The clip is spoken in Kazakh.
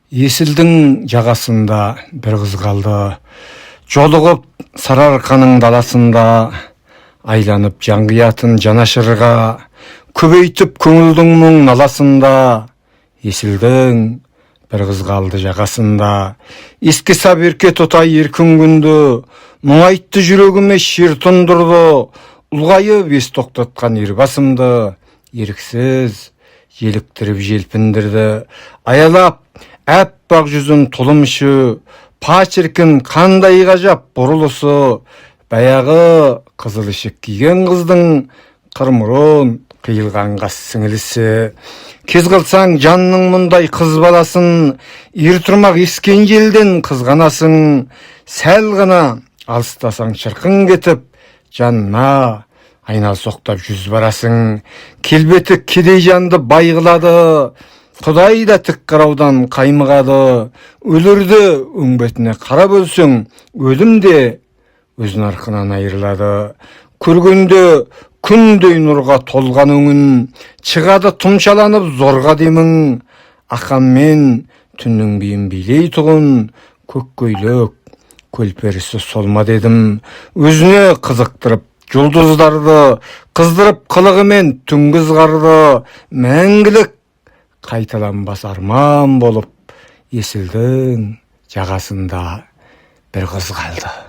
Есілдің жағасында бір қыз қалды. Жолығып Сарыарқаның даласында, айланып жаңғиятын жанашырға, көбейтіп көңілдің мұң наласында. Есілдің бір қыз қалды жағасында. Еске сап ерке тотай еркін күнді, мұңайтты жүрегіме шер тұндырды. Ұлғайып ес тоқтатқан ербасымды, еріксіз еліктіріп желпіндірді. Аялап әппақ жүзін тұлымшы, пачіркін қандай ғажап бұрылысы. Баяғы қызыл ішік киген қыздың қырмұрын қиылған қас сіңілісі. Кез қылсаң жанның мұндай қыз баласын, ер тұрмақ ескен желден қызғанасың. Сәл ғана алыстасаң шырқын кетіп, жанына айнал соқтап жүз барасың. Келбеті кедей жанды бай қылады, Құдай да тік қараудан қаймығады. Өлерді өңбетіне қарап өлсең, өлім де өз нарқынан айырылады. Көргенде күндей нұрға толған өңін, шығады тұмшаланып зорға демің. Ақанмен түннің биін билей тұғын, көк көйлек көлперісі солма дедім. Өзіне қызықтырып жұлдыздарды, қыздырып қылығымен түнгі ызғарды. Мәңгілік қайталанбас арман болып, есілдің жағасында бір қыз қалды.